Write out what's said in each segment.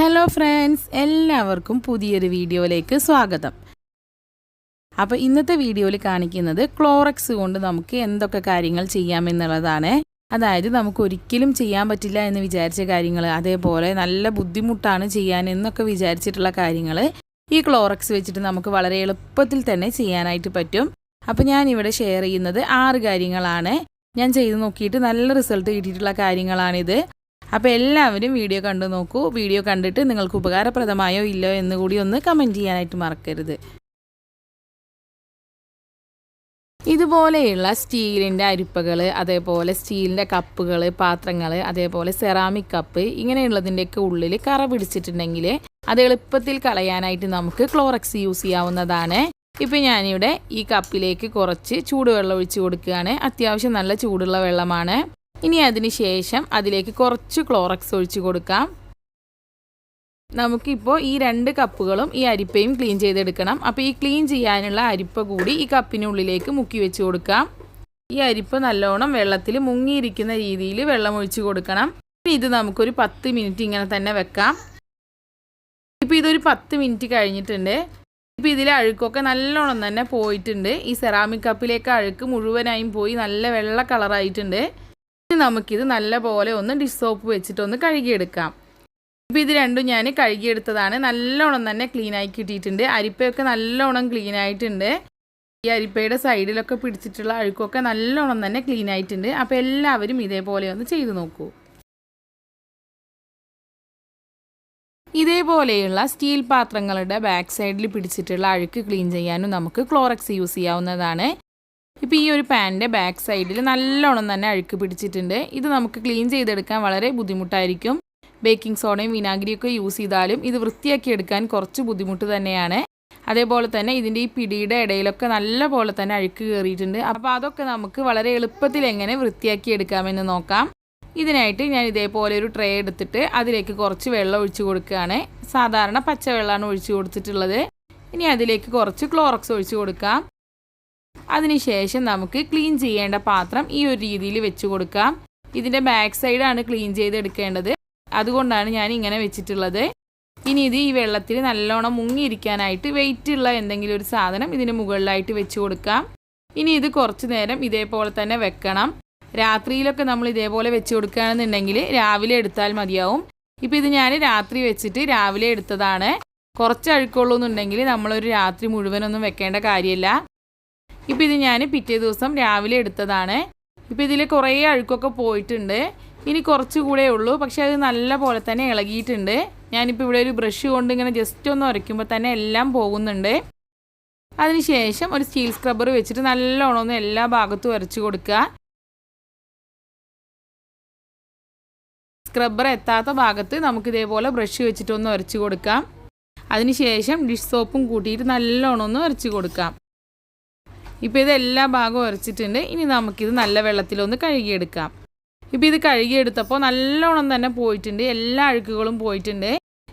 Hello friends, എല്ലാവർക്കും പുതിയൊരു വീഡിയോയിലേക്ക് സ്വാഗതം. അപ്പോൾ ഇന്നത്തെ വീഡിയോയിൽ കാണിക്കുന്നത് ക്ലോറക്സ് കൊണ്ട് നമുക്ക് എന്തൊക്കെ കാര്യങ്ങൾ ചെയ്യാമെന്നുള്ളതാണ്. അതായത് നമുക്ക് ഒരിക്കലും ചെയ്യാൻ പറ്റില്ല എന്ന് വിചാരിച്ച കാര്യങ്ങൾ, അതേപോലെ നല്ല ബുദ്ധിമുട്ടാണ് ചെയ്യാൻ എന്നൊക്കെ വിചാരിച്ചിട്ടുള്ള കാര്യങ്ങൾ ഈ ക്ലോറക്സ് വെച്ചിട്ട് നമുക്ക് വളരെ എളുപ്പത്തിൽ തന്നെ ചെയ്യാനായിട്ട് പറ്റും. അപ്പോൾ ഞാനിവിടെ ഷെയർ ചെയ്യുന്നത് 6 കാര്യങ്ങളാണ്. ഞാൻ ചെയ്ത് നോക്കിയിട്ട് നല്ല റിസൾട്ട് കിട്ടിയിട്ടുള്ള കാര്യങ്ങളാണിത്. അപ്പോൾ എല്ലാവരും വീഡിയോ കണ്ടു നോക്കൂ. വീഡിയോ കണ്ടിട്ട് നിങ്ങൾക്ക് ഉപകാരപ്രദമായോ ഇല്ലയോ എന്ന് കൂടി ഒന്ന് കമൻറ്റ് ചെയ്യാനായിട്ട് മറക്കരുത്. ഇതുപോലെയുള്ള സ്റ്റീലിൻ്റെ അരിപ്പകൾ, അതേപോലെ സ്റ്റീലിൻ്റെ കപ്പുകൾ, പാത്രങ്ങൾ, അതേപോലെ സെറാമിക് കപ്പ്, ഇങ്ങനെയുള്ളതിൻ്റെയൊക്കെ ഉള്ളിൽ കറ പിടിച്ചിട്ടുണ്ടെങ്കിൽ അത് എളുപ്പത്തിൽ കളയാനായിട്ട് നമുക്ക് ക്ലോറക്സ് യൂസ് ചെയ്യാവുന്നതാണ്. ഇപ്പോൾ ഞാനിവിടെ ഈ കപ്പിലേക്ക് കുറച്ച് ചൂടുവെള്ളം ഒഴിച്ച് കൊടുക്കുകയാണ്. അത്യാവശ്യം നല്ല ചൂടുള്ള വെള്ളമാണ്. ഇനി അതിന് ശേഷം അതിലേക്ക് കുറച്ച് ക്ലോറക്സ് ഒഴിച്ച് കൊടുക്കാം. നമുക്കിപ്പോൾ ഈ 2 കപ്പുകളും ഈ അരിപ്പയും ക്ലീൻ ചെയ്തെടുക്കണം. അപ്പോൾ ഈ ക്ലീൻ ചെയ്യാനുള്ള അരിപ്പ കൂടി ഈ കപ്പിനുള്ളിലേക്ക് മുക്കി വെച്ച് കൊടുക്കാം. ഈ അരിപ്പ നല്ലോണം വെള്ളത്തിൽ മുങ്ങിയിരിക്കുന്ന രീതിയിൽ വെള്ളം ഒഴിച്ച് കൊടുക്കണം. ഇത് നമുക്കൊരു 10 മിനിറ്റ് ഇങ്ങനെ തന്നെ വെക്കാം. ഇപ്പോൾ ഇതൊരു 10 മിനിറ്റ് കഴിഞ്ഞിട്ടുണ്ട്. ഇപ്പോൾ ഇതിലെ അഴുക്കൊക്കെ നല്ലോണം തന്നെ പോയിട്ടുണ്ട്. ഈ സെറാമിക് കപ്പിലേക്ക് അഴുക്ക് മുഴുവനായും പോയി നല്ല വെള്ള കളറായിട്ടുണ്ട്. നമുക്കിത് നല്ലപോലെ ഒന്ന് ഡിഷ് സോപ്പ് വെച്ചിട്ടൊന്ന് കഴുകിയെടുക്കാം. ഇപ്പോൾ ഇത് രണ്ടും ഞാൻ കഴുകിയെടുത്തതാണ്. നല്ലോണം തന്നെ ക്ലീനായി കിട്ടിയിട്ടുണ്ട്. അരിപ്പയൊക്കെ നല്ലോണം ക്ലീൻ ആയിട്ടുണ്ട്. ഈ അരിപ്പയുടെ സൈഡിലൊക്കെ പിടിച്ചിട്ടുള്ള അഴുക്കൊക്കെ നല്ലോണം തന്നെ ക്ലീൻ ആയിട്ടുണ്ട്. അപ്പോൾ എല്ലാവരും ഇതേപോലെ ഒന്ന് ചെയ്തു നോക്കൂ. ഇതേപോലെയുള്ള സ്റ്റീൽ പാത്രങ്ങളുടെ ബാക്ക് സൈഡിൽ പിടിച്ചിട്ടുള്ള അഴുക്ക് ക്ലീൻ ചെയ്യാനും നമുക്ക് ക്ലോറക്സ് യൂസ് ചെയ്യാവുന്നതാണ്. ഇപ്പോൾ ഈ ഒരു പാനിൻ്റെ ബാക്ക് സൈഡിൽ നല്ലോണം തന്നെ അഴുക്ക് പിടിച്ചിട്ടുണ്ട്. ഇത് നമുക്ക് ക്ലീൻ ചെയ്തെടുക്കാൻ വളരെ ബുദ്ധിമുട്ടായിരിക്കും. ബേക്കിംഗ് സോഡയും വിനാഗിരിയൊക്കെ യൂസ് ചെയ്താലും ഇത് വൃത്തിയാക്കി എടുക്കാൻ കുറച്ച് ബുദ്ധിമുട്ട് തന്നെയാണ്. അതേപോലെ തന്നെ ഇതിൻ്റെ ഈ പിടിയുടെ ഇടയിലൊക്കെ നല്ല പോലെ തന്നെ അഴുക്ക് കയറിയിട്ടുണ്ട്. അപ്പോൾ അതൊക്കെ നമുക്ക് വളരെ എളുപ്പത്തിൽ എങ്ങനെ വൃത്തിയാക്കി എടുക്കാമെന്ന് നോക്കാം. ഇതിനായിട്ട് ഞാൻ ഇതേപോലെ ഒരു ട്രേ എടുത്തിട്ട് അതിലേക്ക് കുറച്ച് വെള്ളം ഒഴിച്ച് കൊടുക്കുകയാണ്. സാധാരണ പച്ചവെള്ളമാണ് ഒഴിച്ച് കൊടുത്തിട്ടുള്ളത്. ഇനി അതിലേക്ക് കുറച്ച് ക്ലോറക്സ് ഒഴിച്ച് കൊടുക്കാം. അതിനുശേഷം നമുക്ക് ക്ലീൻ ചെയ്യേണ്ട പാത്രം ഈ ഒരു രീതിയിൽ വെച്ച് കൊടുക്കാം. ഇതിൻ്റെ ബാക്ക് സൈഡാണ് ക്ലീൻ ചെയ്തെടുക്കേണ്ടത്. അതുകൊണ്ടാണ് ഞാൻ ഇങ്ങനെ വെച്ചിട്ടുള്ളത്. ഇനി ഇത് ഈ വെള്ളത്തിൽ നല്ലോണം മുങ്ങിയിരിക്കാനായിട്ട് വെയിറ്റുള്ള എന്തെങ്കിലും ഒരു സാധനം ഇതിന് മുകളിലായിട്ട് വെച്ച് കൊടുക്കാം. ഇനി ഇത് കുറച്ച് നേരം ഇതേപോലെ തന്നെ വെക്കണം. രാത്രിയിലൊക്കെ നമ്മൾ ഇതേപോലെ വെച്ച് കൊടുക്കുകയാണെന്നുണ്ടെങ്കിൽ രാവിലെ എടുത്താൽ മതിയാവും. ഇപ്പോൾ ഇത് ഞാൻ രാത്രി വെച്ചിട്ട് രാവിലെ എടുത്തതാണ്. കുറച്ച് അഴുക്കുള്ളൂ എന്നുണ്ടെങ്കിൽ നമ്മളൊരു രാത്രി മുഴുവനൊന്നും വെക്കേണ്ട കാര്യമില്ല. ഇപ്പോൾ ഇത് ഞാൻ പിറ്റേ ദിവസം രാവിലെ എടുത്തതാണ്. ഇപ്പോൾ ഇതിൽ കുറേ അഴുക്കൊക്കെ പോയിട്ടുണ്ട്. ഇനി കുറച്ചുകൂടെ ഉള്ളൂ. പക്ഷേ അത് നല്ല പോലെ തന്നെ ഇളകിയിട്ടുണ്ട്. ഞാനിപ്പോൾ ഇവിടെ ഒരു ബ്രഷ് കൊണ്ട് ഇങ്ങനെ ജസ്റ്റ് ഒന്ന് ഉരയ്ക്കുമ്പോൾ തന്നെ എല്ലാം പോകുന്നുണ്ട്. അതിനുശേഷം ഒരു സ്റ്റീൽ സ്ക്രബ്ബർ വെച്ചിട്ട് നല്ലോണം ഒന്ന് എല്ലാ ഭാഗത്തും ഉരച്ച് കൊടുക്കുക. സ്ക്രബ്ബർ എത്താത്ത ഭാഗത്ത് നമുക്ക് ഇതേപോലെ ബ്രഷ് വെച്ചിട്ടൊന്ന് ഉരച്ച് കൊടുക്കാം. അതിനുശേഷം ഡിഷ് സോപ്പും കൂട്ടിയിട്ട് നല്ലോണം ഒന്ന് ഉരച്ച് കൊടുക്കാം. ഇപ്പോൾ ഇത് എല്ലാ ഭാഗവും ഉരച്ചിട്ടുണ്ട്. ഇനി നമുക്കിത് നല്ല വെള്ളത്തിലൊന്ന് കഴുകിയെടുക്കാം. ഇപ്പോൾ ഇത് കഴുകിയെടുത്തപ്പോൾ നല്ലോണം തന്നെ പോയിട്ടുണ്ട്. എല്ലാ അഴുക്കുകളും പോയിട്ടുണ്ട്.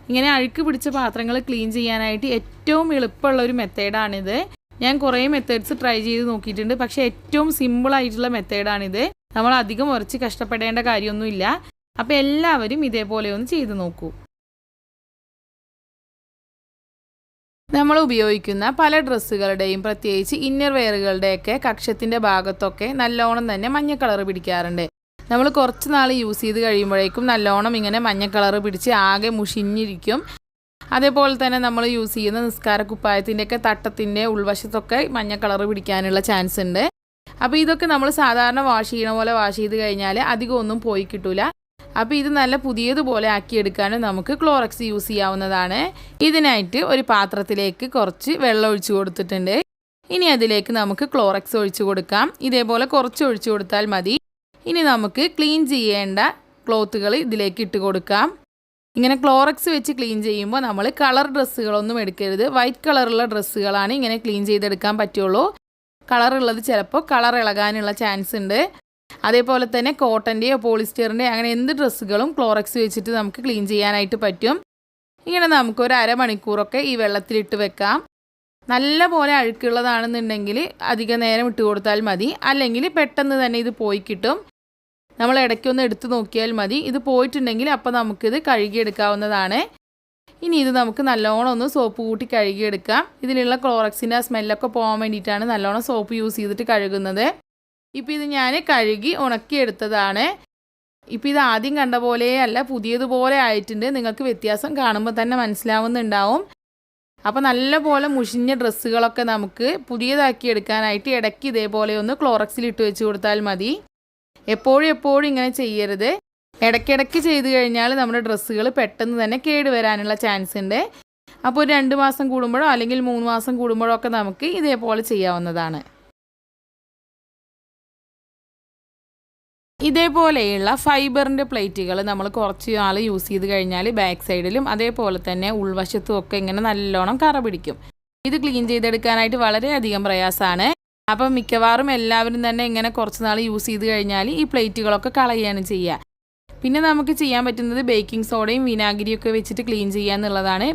ഇങ്ങനെ അഴുക്ക് പിടിച്ച പാത്രങ്ങൾ ക്ലീൻ ചെയ്യാനായിട്ട് ഏറ്റവും എളുപ്പമുള്ള ഒരു മെത്തേഡാണിത്. ഞാൻ കുറേ മെത്തേഡ്സ് ട്രൈ ചെയ്ത് നോക്കിയിട്ടുണ്ട്. പക്ഷേ ഏറ്റവും സിമ്പിളായിട്ടുള്ള മെത്തേഡാണിത്. നമ്മൾ അധികം ഉരച്ച് കഷ്ടപ്പെടേണ്ട കാര്യമൊന്നുമില്ല. അപ്പോൾ എല്ലാവരും ഇതേപോലെ ഒന്ന് ചെയ്ത് നോക്കൂ. നമ്മൾ ഉപയോഗിക്കുന്ന പല ഡ്രസ്സുകളുടെയും പ്രത്യേകിച്ച് ഇന്നർ വെയറുകളുടെയൊക്കെ കക്ഷത്തിൻ്റെ ഭാഗത്തൊക്കെ നല്ലോണം തന്നെ മഞ്ഞ കളർ പിടിക്കാറുണ്ട്. നമ്മൾ കുറച്ച് നാൾ യൂസ് ചെയ്ത് കഴിയുമ്പോഴേക്കും നല്ലോണം ഇങ്ങനെ മഞ്ഞ കളർ പിടിച്ച് ആകെ മുഷിഞ്ഞിരിക്കും. അതേപോലെ തന്നെ നമ്മൾ യൂസ് ചെയ്യുന്ന നിസ്കാര കുപ്പായത്തിൻ്റെയൊക്കെ തട്ടത്തിൻ്റെ ഉൾവശത്തൊക്കെ മഞ്ഞ കളർ പിടിക്കാനുള്ള ചാൻസ് ഉണ്ട്. അപ്പോൾ ഇതൊക്കെ നമ്മൾ സാധാരണ വാഷ് ചെയ്യണ പോലെ വാഷ് ചെയ്ത് കഴിഞ്ഞാൽ അധികം ഒന്നും പോയി കിട്ടില്ല. അപ്പോൾ ഇത് നല്ല പുതിയതുപോലെ ആക്കിയെടുക്കാനും നമുക്ക് ക്ലോറക്സ് യൂസ് ചെയ്യാവുന്നതാണ്. ഇതിനായിട്ട് ഒരു പാത്രത്തിലേക്ക് കുറച്ച് വെള്ളം ഒഴിച്ച് കൊടുത്തിട്ടുണ്ട്. ഇനി അതിലേക്ക് നമുക്ക് ക്ലോറക്സ് ഒഴിച്ച് കൊടുക്കാം. ഇതേപോലെ കുറച്ച് ഒഴിച്ച് കൊടുത്താൽ മതി. ഇനി നമുക്ക് ക്ലീൻ ചെയ്യേണ്ട ക്ലോത്തുകൾ ഇതിലേക്ക് ഇട്ട് കൊടുക്കാം. ഇങ്ങനെ ക്ലോറക്സ് വെച്ച് ക്ലീൻ ചെയ്യുമ്പോൾ നമ്മൾ കളർ ഡ്രസ്സുകളൊന്നും എടുക്കരുത്. വൈറ്റ് കളറുള്ള ഡ്രസ്സുകളാണ് ഇങ്ങനെ ക്ലീൻ ചെയ്തെടുക്കാൻ പറ്റുള്ളൂ. കളറുള്ളത് ചിലപ്പോൾ കളർ ഇളകാനുള്ള ചാൻസ് ഉണ്ട്. അതേപോലെ തന്നെ കോട്ടൻ്റെയോ പോളിസ്റ്ററിൻ്റെയോ അങ്ങനെ എന്ത് ഡ്രസ്സുകളും ക്ലോറക്സ് വെച്ചിട്ട് നമുക്ക് ക്ലീൻ ചെയ്യാനായിട്ട് പറ്റും. ഇങ്ങനെ നമുക്കൊരു അരമണിക്കൂറൊക്കെ ഈ വെള്ളത്തിലിട്ട് വെക്കാം. നല്ല പോലെ അഴുക്കുള്ളതാണെന്നുണ്ടെങ്കിൽ അധിക നേരം ഇട്ട് കൊടുത്താൽ മതി. അല്ലെങ്കിൽ പെട്ടെന്ന് തന്നെ ഇത് പോയി കിട്ടും. നമ്മൾ ഇടയ്ക്കൊന്ന് എടുത്ത് നോക്കിയാൽ മതി. ഇത് പോയിട്ടുണ്ടെങ്കിൽ അപ്പോൾ നമുക്കിത് കഴുകിയെടുക്കാവുന്നതാണ്. ഇനി ഇത് നമുക്ക് നല്ലോണം ഒന്ന് സോപ്പ് കൂട്ടി കഴുകിയെടുക്കാം. ഇതിലുള്ള ക്ലോറക്സിൻ്റെ സ്മെല്ലൊക്കെ പോകാൻ വേണ്ടിയിട്ടാണ് നല്ലോണം സോപ്പ് യൂസ് ചെയ്തിട്ട് കഴുകുന്നത്. ഇപ്പോൾ ഇത് ഞാൻ കഴുകി ഉണക്കിയെടുത്തതാണ്. ഇപ്പോൾ ഇത് ആദ്യം കണ്ട പോലെയല്ല, പുതിയതുപോലെ ആയിട്ടുണ്ട്. നിങ്ങൾക്ക് വ്യത്യാസം കാണുമ്പോൾ തന്നെ മനസ്സിലാവുന്നുണ്ടാവും. അപ്പോൾ നല്ലപോലെ മുഷിഞ്ഞ ഡ്രസ്സുകളൊക്കെ നമുക്ക് പുതിയതാക്കി എടുക്കാനായിട്ട് ഇടയ്ക്ക് ഇതേപോലെ ഒന്ന് ക്ലോറക്സിൽ ഇട്ട് വെച്ച് കൊടുത്താൽ മതി. എപ്പോഴും ഇങ്ങനെ ചെയ്യരുത്. ഇടയ്ക്കിടയ്ക്ക് ചെയ്ത് കഴിഞ്ഞാൽ നമ്മുടെ ഡ്രസ്സുകൾ പെട്ടെന്ന് തന്നെ കേടുവരാനുള്ള ചാൻസ് ഉണ്ട്. അപ്പോൾ ഒരു 2 മാസം കൂടുമ്പോഴോ അല്ലെങ്കിൽ 3 മാസം കൂടുമ്പോഴോ ഒക്കെ നമുക്ക് ഇതേപോലെ ചെയ്യാവുന്നതാണ്. ഇതേപോലെയുള്ള ഫൈബറിൻ്റെ പ്ലേറ്റുകൾ നമ്മൾ കുറച്ച് നാൾ യൂസ് ചെയ്ത് കഴിഞ്ഞാൽ ബാക്ക് സൈഡിലും അതേപോലെ തന്നെ ഉൾവശത്തും ഒക്കെ ഇങ്ങനെ നല്ലോണം കറ പിടിക്കും. ഇത് ക്ലീൻ ചെയ്തെടുക്കാനായിട്ട് വളരെയധികം പ്രയാസമാണ്. അപ്പം മിക്കവാറും എല്ലാവരും തന്നെ ഇങ്ങനെ കുറച്ച് നാൾ യൂസ് ചെയ്ത് കഴിഞ്ഞാൽ ഈ പ്ലേറ്റുകളൊക്കെ കളയുകയാണ് ചെയ്യുക. പിന്നെ നമുക്ക് ചെയ്യാൻ പറ്റുന്നത് ബേക്കിംഗ് സോഡയും വിനാഗിരിയൊക്കെ വെച്ചിട്ട് ക്ലീൻ ചെയ്യുക എന്നുള്ളതാണ്.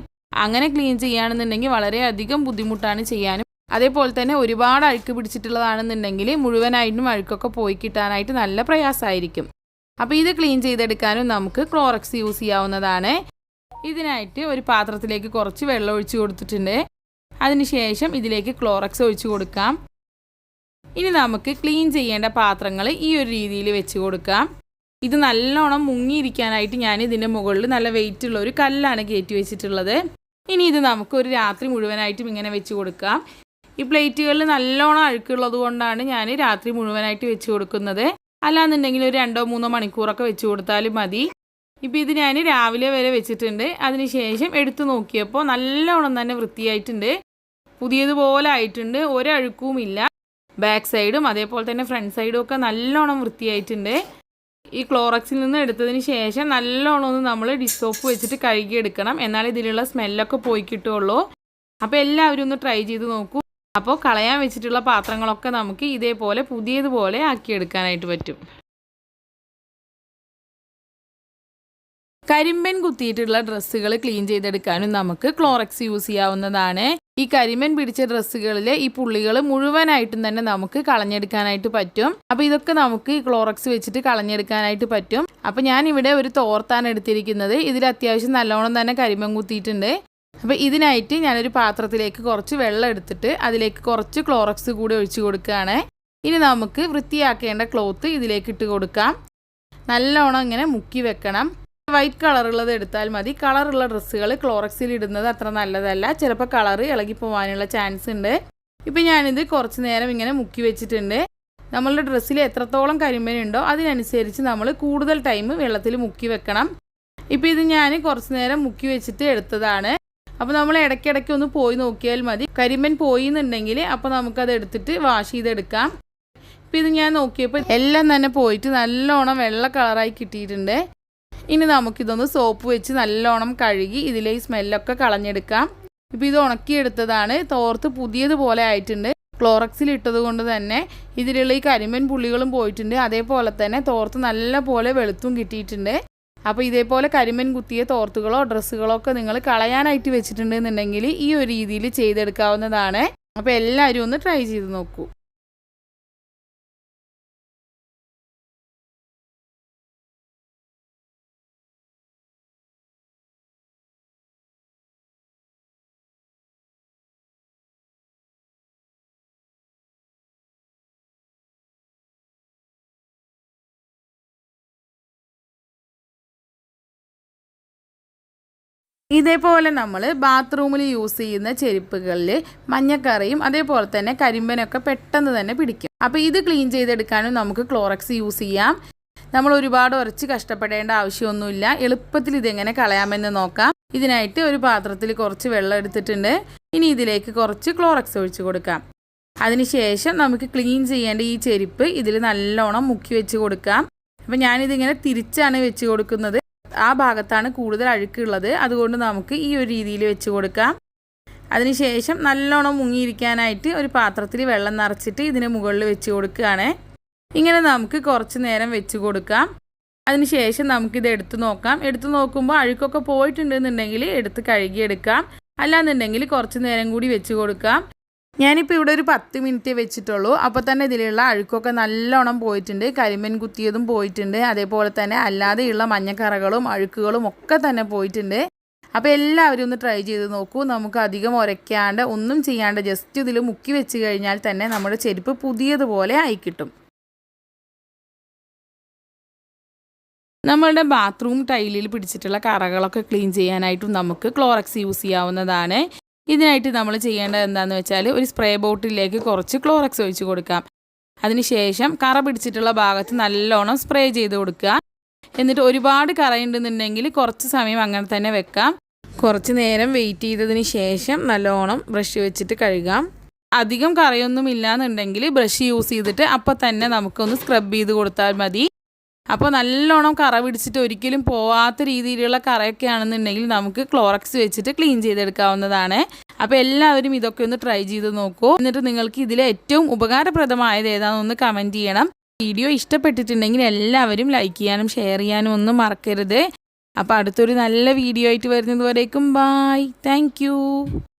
അങ്ങനെ ക്ലീൻ ചെയ്യുകയാണെന്നുണ്ടെങ്കിൽ വളരെയധികം ബുദ്ധിമുട്ടാണ് ചെയ്യാനും. അതേപോലെ തന്നെ ഒരുപാട് അഴുക്ക് പിടിച്ചിട്ടുള്ളതാണെന്നുണ്ടെങ്കിൽ മുഴുവനായിട്ടും അഴുക്കൊക്കെ പോയി കിട്ടാനായിട്ട് നല്ല പ്രയാസമായിരിക്കും. അപ്പോൾ ഇത് ക്ലീൻ ചെയ്തെടുക്കാനും നമുക്ക് ക്ലോറക്സ് യൂസ് ചെയ്യാവുന്നതാണ്. ഇതിനായിട്ട് ഒരു പാത്രത്തിലേക്ക് കുറച്ച് വെള്ളം ഒഴിച്ച് കൊടുത്തിട്ടുണ്ട്. അതിനുശേഷം ഇതിലേക്ക് ക്ലോറക്സ് ഒഴിച്ച് കൊടുക്കാം. ഇനി നമുക്ക് ക്ലീൻ ചെയ്യേണ്ട പാത്രങ്ങൾ ഈ ഒരു രീതിയിൽ വെച്ച് കൊടുക്കാം. ഇത് നല്ലോണം മുങ്ങിയിരിക്കാനായിട്ട് ഞാൻ ഇതിൻ്റെ മുകളിൽ നല്ല വെയിറ്റുള്ള ഒരു കല്ലാണ് കയറ്റി വെച്ചിട്ടുള്ളത്. ഇനി ഇത് നമുക്ക് ഒരു രാത്രി മുഴുവനായിട്ടും ഇങ്ങനെ വെച്ച് കൊടുക്കാം. ഈ പ്ലേറ്റുകളിൽ നല്ലോണം അഴുക്കുള്ളത് കൊണ്ടാണ് ഞാൻ രാത്രി മുഴുവനായിട്ട് വെച്ച് കൊടുക്കുന്നത്. അല്ലാന്നുണ്ടെങ്കിൽ ഒരു 2-3 മണിക്കൂറൊക്കെ വെച്ച് കൊടുത്താലും മതി. ഇപ്പോൾ ഇത് ഞാൻ രാവിലെ വരെ വെച്ചിട്ടുണ്ട്. അതിനുശേഷം എടുത്തു നോക്കിയപ്പോൾ നല്ലോണം തന്നെ വൃത്തിയായിട്ടുണ്ട്. പുതിയതുപോലെ ആയിട്ടുണ്ട്. ഒരഴുക്കും ഇല്ല. ബാക്ക് സൈഡും അതേപോലെ തന്നെ ഫ്രണ്ട് സൈഡും ഒക്കെ നല്ലോണം വൃത്തിയായിട്ടുണ്ട്. ഈ ക്ലോറക്സിൽ നിന്ന് എടുത്തതിന് ശേഷം നല്ലോണം ഒന്ന് നമ്മൾ ഡിഷ് സോപ്പ് വെച്ചിട്ട് കഴുകിയെടുക്കണം. എന്നാൽ ഇതിലുള്ള സ്മെല്ലൊക്കെ പോയി കിട്ടുള്ളൂ. അപ്പോൾ എല്ലാവരും ഒന്ന് ട്രൈ ചെയ്ത് നോക്കൂ. അപ്പോൾ കളയാൻ വെച്ചിട്ടുള്ള പാത്രങ്ങളൊക്കെ നമുക്ക് ഇതേപോലെ പുതിയതുപോലെ ആക്കിയെടുക്കാനായിട്ട് പറ്റും. കരിമ്പൻ കുത്തിയിട്ടുള്ള ഡ്രസ്സുകൾ ക്ലീൻ ചെയ്തെടുക്കാനും നമുക്ക് ക്ലോറക്സ് യൂസ് ചെയ്യാവുന്നതാണ്. ഈ കരിമ്പൻ പിടിച്ച ഡ്രസ്സുകളിലെ ഈ പുള്ളികൾ മുഴുവനായിട്ടും തന്നെ നമുക്ക് കളഞ്ഞെടുക്കാനായിട്ട് പറ്റും. അപ്പോൾ ഇതൊക്കെ നമുക്ക് ക്ലോറക്സ് വെച്ചിട്ട് കളഞ്ഞെടുക്കാനായിട്ട് പറ്റും. അപ്പോൾ ഞാനിവിടെ ഒരു തോർത്താണ് എടുത്തിരിക്കുന്നത്. ഇതിൽ അത്യാവശ്യം നല്ലോണം തന്നെ കരിമ്പൻ കുത്തിയിട്ടുണ്ട്. അപ്പോൾ ഇതിനായിട്ട് ഞാനൊരു പാത്രത്തിലേക്ക് കുറച്ച് വെള്ളം എടുത്തിട്ട് അതിലേക്ക് കുറച്ച് ക്ലോറക്സ് കൂടി ഒഴിച്ച് കൊടുക്കുകയാണ്. ഇനി നമുക്ക് വൃത്തിയാക്കേണ്ട ക്ലോത്ത് ഇതിലേക്ക് ഇട്ട് കൊടുക്കാം. നല്ലോണം ഇങ്ങനെ മുക്കി വെക്കണം. വൈറ്റ് കളറുള്ളത് എടുത്താൽ മതി. കളറുള്ള ഡ്രസ്സുകൾ ക്ലോറക്സിൽ ഇടുന്നത് അത്ര നല്ലതല്ല. ചിലപ്പോൾ കളറ് ഇളകിപ്പോവാനുള്ള ചാൻസ് ഉണ്ട്. ഇപ്പം ഞാനിത് കുറച്ച് നേരം ഇങ്ങനെ മുക്കി വെച്ചിട്ടുണ്ട്. നമ്മളുടെ ഡ്രസ്സിൽ എത്രത്തോളം കരിമ്പനുണ്ടോ അതിനനുസരിച്ച് നമ്മൾ കൂടുതൽ ടൈം വെള്ളത്തിൽ മുക്കി വെക്കണം. ഇപ്പോൾ ഇത് ഞാൻ കുറച്ച് നേരം മുക്കി വെച്ചിട്ട് എടുത്തതാണ്. അപ്പോൾ നമ്മൾ ഇടയ്ക്കിടയ്ക്ക് ഒന്ന് പോയി നോക്കിയാൽ മതി. കരിമ്പൻ പോയി എന്നുണ്ടെങ്കിൽ അപ്പോൾ നമുക്കത് എടുത്തിട്ട് വാഷ് ചെയ്തെടുക്കാം. ഇപ്പോൾ ഇത് ഞാൻ നോക്കിയപ്പോൾ എല്ലാം തന്നെ പോയിട്ട് നല്ലോണം വെള്ള കളറായി കിട്ടിയിട്ടുണ്ട്. ഇനി നമുക്കിതൊന്ന് സോപ്പ് വെച്ച് നല്ലോണം കഴുകി ഇതിലെ ഈ സ്മെല്ലൊക്കെ കളഞ്ഞെടുക്കാം. ഇപ്പോൾ ഇത് ഉണക്കിയെടുത്തതാണ്. തോർത്ത് പുതിയതുപോലെ ആയിട്ടുണ്ട്. ക്ലോറക്സിൽ ഇട്ടത് കൊണ്ട് തന്നെ ഇതിലുള്ള ഈ കരിമ്പൻ പുള്ളികളും പോയിട്ടുണ്ട്. അതേപോലെ തന്നെ തോർത്ത് നല്ല പോലെ വെളുത്തും കിട്ടിയിട്ടുണ്ട്. അപ്പോൾ ഇതേപോലെ കരിമ്പൻ കുത്തിയ തോർത്തുകളോ ഡ്രസ്സുകളോ ഒക്കെ നിങ്ങൾ കളയാനായിട്ട് വെച്ചിട്ടുണ്ടെന്നുണ്ടെങ്കിൽ ഈ ഒരു രീതിയിൽ ചെയ്തെടുക്കാവുന്നതാണ്. അപ്പോൾ എല്ലാവരും ഒന്ന് ട്രൈ ചെയ്ത് നോക്കൂ. ഇതേപോലെ നമ്മൾ ബാത്റൂമിൽ യൂസ് ചെയ്യുന്ന ചെരുപ്പുകളിൽ മഞ്ഞക്കറയും അതേപോലെ തന്നെ കരിമ്പനൊക്കെ പെട്ടെന്ന് തന്നെ പിടിക്കും. അപ്പോൾ ഇത് ക്ലീൻ ചെയ്തെടുക്കാനും നമുക്ക് ക്ലോറക്സ് യൂസ് ചെയ്യാം. നമ്മൾ ഒരുപാട് ഉരച്ച് കഷ്ടപ്പെടേണ്ട ആവശ്യമൊന്നുമില്ല. എളുപ്പത്തിൽ ഇതെങ്ങനെ കളയാമെന്ന് നോക്കാം. ഇതിനായിട്ട് ഒരു പാത്രത്തിൽ കുറച്ച് വെള്ളം എടുത്തിട്ടുണ്ട്. ഇനി ഇതിലേക്ക് കുറച്ച് ക്ലോറക്സ് ഒഴിച്ച് കൊടുക്കാം. അതിനുശേഷം നമുക്ക് ക്ലീൻ ചെയ്യേണ്ട ഈ ചെരുപ്പ് ഇതിൽ നല്ലോണം മുക്കി വെച്ച് കൊടുക്കാം. അപ്പോൾ ഞാനിതിങ്ങനെ തിരിച്ചാണ് വെച്ച് കൊടുക്കുന്നത്. ആ ഭാഗത്താണ് കൂടുതൽ അഴുക്കുള്ളത്. അതുകൊണ്ട് നമുക്ക് ഈ ഒരു രീതിയിൽ വെച്ച് കൊടുക്കാം. അതിനുശേഷം നല്ലോണം മുങ്ങിയിരിക്കാനായിട്ട് ഒരു പാത്രത്തിൽ വെള്ളം നിറച്ചിട്ട് ഇതിന് മുകളിൽ വെച്ച് കൊടുക്കുകയാണ്. ഇങ്ങനെ നമുക്ക് കുറച്ച് നേരം വെച്ച് കൊടുക്കാം. അതിനുശേഷം നമുക്കിത് എടുത്ത് നോക്കാം. എടുത്ത് നോക്കുമ്പോൾ അഴുക്കൊക്കെ പോയിട്ടുണ്ടെന്നുണ്ടെങ്കിൽ എടുത്ത് കഴുകിയെടുക്കാം. അല്ലാന്നുണ്ടെങ്കിൽ കുറച്ച് നേരം കൂടി വെച്ച് കൊടുക്കാം. ഞാനിപ്പോൾ ഇവിടെ ഒരു 10 മിനിറ്റ് വെച്ചിട്ടുള്ളൂ. അപ്പോൾ തന്നെ ഇതിലുള്ള അഴുക്കൊക്കെ നല്ലോണം പോയിട്ടുണ്ട്. കരിമ്പൻ കുത്തിയതും പോയിട്ടുണ്ട്. അതേപോലെ തന്നെ അല്ലാതെയുള്ള മഞ്ഞക്കറകളും അഴുക്കുകളും ഒക്കെ തന്നെ പോയിട്ടുണ്ട്. അപ്പോൾ എല്ലാവരും ഒന്ന് ട്രൈ ചെയ്ത് നോക്കൂ. നമുക്ക് അധികം ഉരയ്ക്കാണ്ട് ഒന്നും ചെയ്യാണ്ട് ജസ്റ്റ് ഇതിൽ മുക്കി വെച്ച് കഴിഞ്ഞാൽ തന്നെ നമ്മുടെ ചെരുപ്പ് പുതിയതുപോലെ ആയി കിട്ടും. നമ്മളുടെ ബാത്റൂം ടൈലിൽ പിടിച്ചിട്ടുള്ള കറകളൊക്കെ ക്ലീൻ ചെയ്യാനായിട്ടും നമുക്ക് ക്ലോറക്സ് യൂസ് ചെയ്യാവുന്നതാണ്. ഇതിനായിട്ട് നമ്മൾ ചെയ്യേണ്ടത് എന്താണെന്ന് വെച്ചാൽ ഒരു സ്പ്രേ ബോട്ടിലേക്ക് കുറച്ച് ക്ലോറക്സ് ഒഴിച്ച് കൊടുക്കാം. അതിനുശേഷം കറ പിടിച്ചിട്ടുള്ള ഭാഗത്ത് നല്ലോണം സ്പ്രേ ചെയ്ത് കൊടുക്കുക. എന്നിട്ട് ഒരുപാട് കറയുണ്ടെന്നുണ്ടെങ്കിൽ കുറച്ച് സമയം അങ്ങനെ തന്നെ വെക്കാം. കുറച്ച് നേരം വെയിറ്റ് ചെയ്തതിന് ശേഷം നല്ലോണം ബ്രഷ് വെച്ചിട്ട് കഴുകാം. അധികം കറയൊന്നും ഇല്ലാന്നുണ്ടെങ്കിൽ ബ്രഷ് യൂസ് ചെയ്തിട്ട് അപ്പോൾ തന്നെ നമുക്കൊന്ന് സ്ക്രബ് ചെയ്ത് കൊടുത്താൽ മതി. അപ്പോൾ നല്ലോണം കറ പിടിച്ചിട്ട് ഒരിക്കലും പോവാത്ത രീതിയിലുള്ള കറയൊക്കെ ആണെന്നുണ്ടെങ്കിൽ നമുക്ക് ക്ലോറക്സ് വെച്ചിട്ട് ക്ലീൻ ചെയ്തെടുക്കാവുന്നതാണ്. അപ്പോൾ എല്ലാവരും ഇതൊക്കെ ഒന്ന് ട്രൈ ചെയ്ത് നോക്കൂ. എന്നിട്ട് നിങ്ങൾക്ക് ഇതിൽ ഏറ്റവും ഉപകാരപ്രദമായത് ഏതാണെന്നൊന്ന് കമൻറ്റ് ചെയ്യണം. വീഡിയോ ഇഷ്ടപ്പെട്ടിട്ടുണ്ടെങ്കിൽ എല്ലാവരും ലൈക്ക് ചെയ്യാനും ഷെയർ ചെയ്യാനും ഒന്നും മറക്കരുത്. അപ്പോൾ അടുത്തൊരു നല്ല വീഡിയോ ആയിട്ട് വരുന്നത് വരേക്കും ബൈ. താങ്ക്